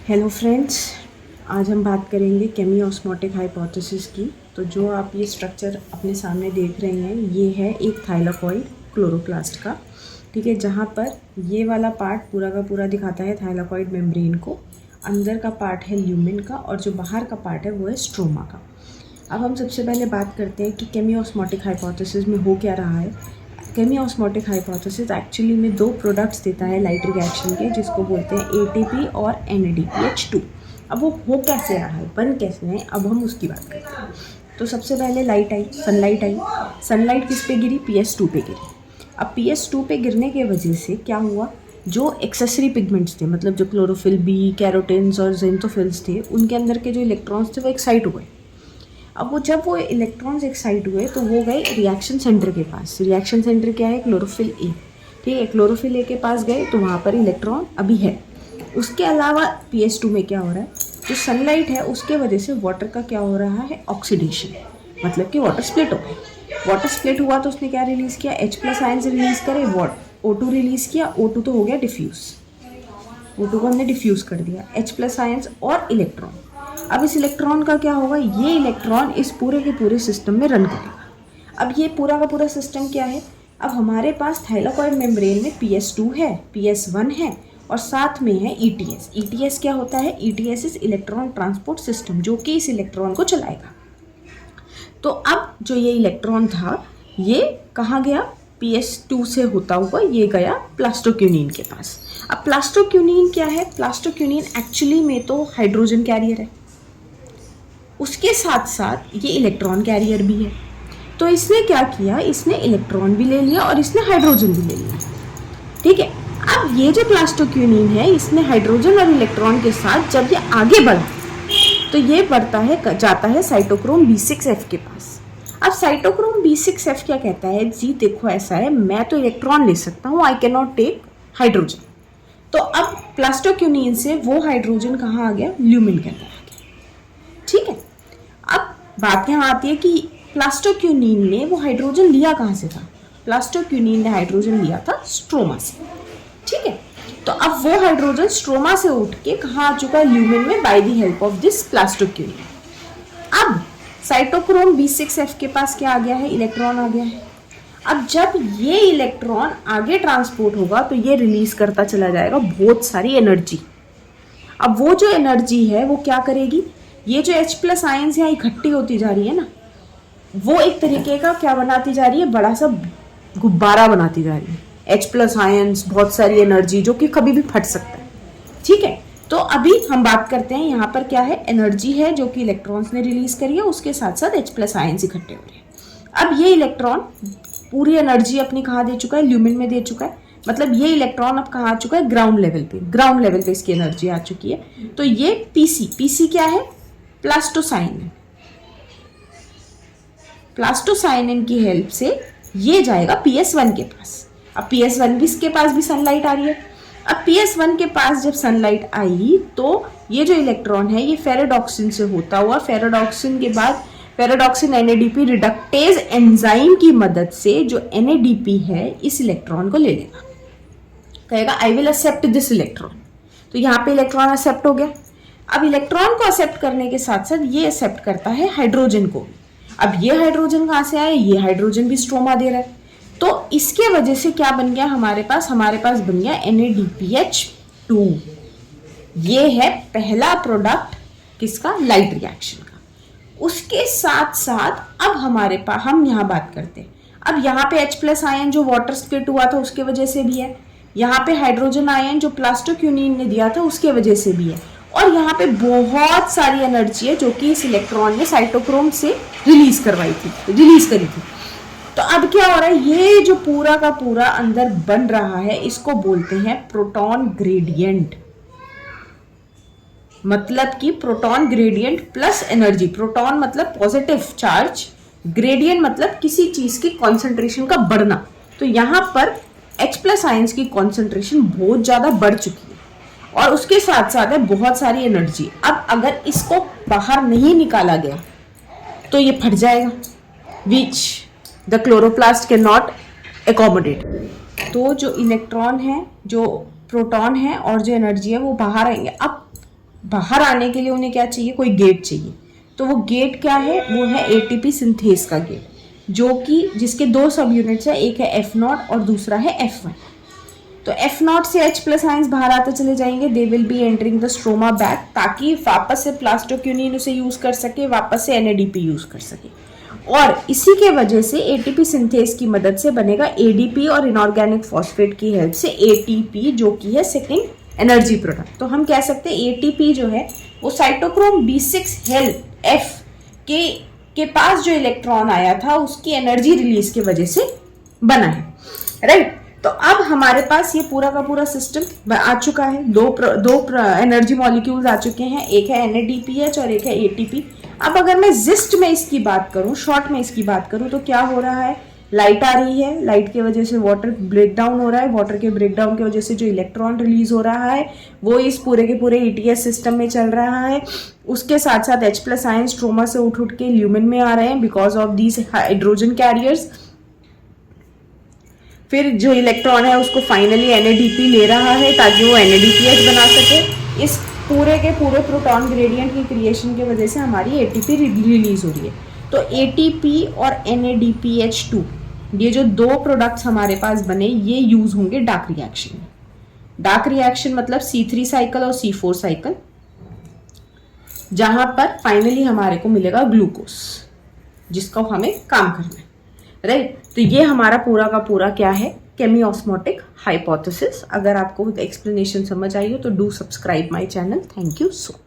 Hello friends, आज हम बात करेंगे केमी-ऑस्मोटिक हाइपोथेसिस की। तो जो आप ये स्ट्रक्चर अपने सामने देख रहे हैं, ये है एक थाइलाकॉइड क्लोरोप्लास्ट का, ठीक है, जहाँ पर ये वाला पार्ट पूरा का पूरा दिखाता है थाइलाकॉइड मेम्ब्रेन को, अंदर का पार्ट है ल्यूमेन का और जो बाहर का पार्ट है वो है स्ट्रोमा का। अब हम सबसे पहले बात करते हैं कि केमी-ऑस्मोटिक हाइपोथेसिस में हो क्या रहा है। केमी-ऑस्मोटिक हाइपोथेसिस एक्चुअली में दो प्रोडक्ट्स देता है लाइट रिएक्शन के, जिसको बोलते हैं एटीपी और NADPH2। अब वो हो कैसे रहा है, बन कैसे है, अब हम उसकी बात करते हैं। तो सबसे पहले लाइट आई, सनलाइट किस पे गिरी, PS2 पे गिरी। अब PS2 पे गिरने के वजह से क्या हुआ, जो एक्सेसरी पिगमेंट्स थे, मतलब जो क्लोरोफिल बी, कैरोटीन्स और जेंथोफिल्स थे, उनके अंदर के जो इलेक्ट्रॉन्स थे वो एक्साइट हुए। अब जब वो इलेक्ट्रॉन्स एक्साइट हुए तो वो गए रिएक्शन सेंटर के पास। रिएक्शन सेंटर क्या है, क्लोरोफिल ए, ठीक है, क्लोरोफिल ए के पास गए तो वहाँ पर इलेक्ट्रॉन अभी है। उसके अलावा PS2 में क्या हो रहा है, जो सनलाइट है उसके वजह से वाटर का क्या हो रहा है, ऑक्सीडेशन, मतलब कि वाटर स्प्लिट हो गया। वाटर स्प्लिट हुआ तो उसने क्या रिलीज़ किया, H+ आयंस रिलीज़ करे, O2 रिलीज़ किया। O2 तो हो गया डिफ्यूज़, O2 को हमने डिफ्यूज़ कर दिया, H+ आयंस और इलेक्ट्रॉन। अब इस इलेक्ट्रॉन का क्या होगा, ये इलेक्ट्रॉन इस पूरे के पूरे सिस्टम में रन करेगा। अब ये पूरा का पूरा सिस्टम क्या है, अब हमारे पास थाइलाकॉइड मेम्ब्रेन में PS2 है, PS1 है और साथ में है ETS। ETS क्या होता है, ETS is electron transport system, जो कि इस इलेक्ट्रॉन को चलाएगा। तो अब जो ये इलेक्ट्रॉन था ये कहाँ गया, PS2 से होता हुआ ये गया प्लास्टोक्यूनिन के पास। अब प्लास्टोक्यूनिन क्या है, प्लास्टोक्यूनिन एक्चुअली में तो हाइड्रोजन कैरियर है, उसके साथ साथ ये इलेक्ट्रॉन कैरियर भी है। तो इसने क्या किया, इसने इलेक्ट्रॉन भी ले लिया और इसने हाइड्रोजन भी ले लिया, ठीक है। अब ये जो प्लास्टोक्यूनिन है, इसने हाइड्रोजन और इलेक्ट्रॉन के साथ जब ये आगे बढ़ा तो ये बढ़ता है, जाता है साइटोक्रोम B6F के पास। अब साइटोक्रोम B6F क्या कहता है, जी देखो ऐसा है, मैं तो इलेक्ट्रॉन ले सकता हूँ, I can not take hydrogen. तो अब प्लास्टोक्यूनिन से वो हाइड्रोजन कहाँ आ गया, ल्यूमेन के अंदर आ गया, ठीक है। अब बात यहाँ आती है कि प्लास्टोक्यूनिन ने वो हाइड्रोजन लिया कहाँ से था, प्लास्टोक्यूनिन ने हाइड्रोजन लिया था स्ट्रोमा से, ठीक है। तो अब वो हाइड्रोजन स्ट्रोमा से उठ के कहाँ आ चुका है, ल्यूमेन में, by the help of this plastoquinone. अब साइटोक्रोम B6F के पास क्या आ गया है, इलेक्ट्रॉन आ गया है। अब जब ये इलेक्ट्रॉन आगे ट्रांसपोर्ट होगा तो ये रिलीज करता चला जाएगा बहुत सारी एनर्जी। अब वो जो एनर्जी है वो क्या करेगी, ये जो H+ आयंस यहाँ इकट्ठी होती जा रही है ना, वो एक तरीके का क्या बनाती जा रही है, बड़ा सा गुब्बारा बनाती जा रही है। H+ आयंस, बहुत सारी एनर्जी जो कि कभी भी फट सकता है, ठीक है। तो अभी हम बात करते हैं यहाँ पर क्या है, एनर्जी है जो कि इलेक्ट्रॉन्स ने रिलीज करी है, उसके साथ साथ H+ आयंस इकट्ठे हो रहे हैं। अब ये इलेक्ट्रॉन पूरी एनर्जी अपनी कहाँ दे चुका है, ल्यूमेन में दे चुका है, मतलब ये इलेक्ट्रॉन अब कहाँ आ चुका है, ग्राउंड लेवल पे इसकी एनर्जी आ चुकी है। तो ये PC क्या है, प्लास्टोसाइनिन। प्लास्टोसाइनिन की हेल्प से ये जाएगा PS1 के पास। अब PS1 भी, इसके पास भी सनलाइट आ रही है। अब PS1 के पास जब सनलाइट आई तो ये जो इलेक्ट्रॉन है ये फेरेडॉक्सिन से होता हुआ, फेरेडॉक्सिन के बाद फेरेडॉक्सिन NADP रिडक्टेज एंजाइम की मदद से जो NADP है इस इलेक्ट्रॉन को ले लेगा, कहेगा I will accept this electron. तो यहाँ पे इलेक्ट्रॉन एक्सेप्ट हो गया। अब इलेक्ट्रॉन को एक्सेप्ट करने के साथ साथ ये एक्सेप्ट करता है हाइड्रोजन को। अब ये हाइड्रोजन कहाँ से आया, ये हाइड्रोजन भी स्ट्रोमा दे रहा है। तो इसके वजह से क्या बन गया हमारे पास बन गया NADPH2। ये है पहला प्रोडक्ट किसका, लाइट रिएक्शन का। उसके साथ साथ अब हमारे पास, हम यहाँ बात करते हैं, अब यहाँ पे H+ आयन जो वाटर स्प्लिट हुआ था उसके वजह से भी है, यहाँ पे हाइड्रोजन आयन जो प्लास्टोक्यूनिन ने दिया था उसके वजह से भी है, और यहाँ पे बहुत सारी एनर्जी है जो कि इस इलेक्ट्रॉन ने साइटोक्रोम से रिलीज करी थी। तो अब क्या हो रहा है, ये जो पूरा का पूरा अंदर बन रहा है इसको बोलते हैं प्रोटॉन ग्रेडियंट। मतलब कि proton gradient plus energy, proton मतलब पॉजिटिव चार्ज, ग्रेडियंट मतलब किसी चीज की कॉन्सेंट्रेशन का बढ़ना। तो यहाँ पर H+ आयंस की कॉन्सेंट्रेशन बहुत ज्यादा बढ़ चुकी है और उसके साथ साथ है बहुत सारी एनर्जी। अब अगर इसको बाहर नहीं निकाला गया तो ये फट जाएगा, which the chloroplast can not accommodate. तो जो इलेक्ट्रॉन है, जो प्रोटॉन है और जो एनर्जी है वो बाहर आएंगे। अब बाहर आने के लिए उन्हें क्या चाहिए, कोई गेट चाहिए। तो वो गेट क्या है, वो है एटीपी सिंथेस का गेट, जो कि जिसके दो सब यूनिट्स है, एक है F0 और दूसरा है F1। तो F0 से H+ आयंस बाहर आते चले जाएंगे, they will be entering the stroma back, ताकि वापस से प्लास्टोक्यूनिन उसे यूज कर सके, वापस से NADP यूज कर सके। और इसी के वजह से एटीपी सिंथेस की मदद से बनेगा एडीपी, और इनऑर्गेनिक फॉस्फेट की हेल्प से एटीपी, जो कि है सेकेंड एनर्जी प्रोडक्ट। तो हम कह सकते हैं एटीपी जो है वो साइटोक्रोम B6 हेल्प F के पास जो इलेक्ट्रॉन आया था उसकी एनर्जी रिलीज की वजह से बना है, राइट। तो अब हमारे पास ये पूरा का पूरा सिस्टम आ चुका है, दो एनर्जी मॉलिक्यूल्स आ चुके हैं, एक है NADPH और एक है ATP। अब अगर मैं जिस्ट में इसकी बात करूं, शॉर्ट में इसकी बात करूं, तो क्या हो रहा है, लाइट आ रही है, लाइट की वजह से वाटर ब्रेकडाउन हो रहा है, वाटर के ब्रेकडाउन की वजह से जो इलेक्ट्रॉन रिलीज हो रहा है वो इस पूरे के पूरे ETS सिस्टम में चल रहा है। उसके साथ साथ H+ आयन स्ट्रोमा से उठ के ल्यूमेन में आ रहे हैं because of these hydrogen carriers. फिर जो इलेक्ट्रॉन है उसको फाइनली NADP ले रहा है ताकि वो NADPH बना सके। इस पूरे के पूरे प्रोटॉन ग्रेडियंट की क्रिएशन की वजह से हमारी ATP रिलीज हो रही है। तो ATP और NADPH2 ये जो दो प्रोडक्ट्स हमारे पास बने, ये यूज होंगे डार्क रिएक्शन में। डार्क रिएक्शन मतलब C3 साइकिल और C4 साइकिल, जहां पर फाइनली हमारे को मिलेगा ग्लूकोज, जिसका हमें काम करना है, राइट। तो ये हमारा पूरा का पूरा क्या है, केमियोस्मोटिक हाइपोथेसिस। अगर आपको एक्सप्लेनेशन समझ आई हो तो do subscribe my channel. Thank you so much.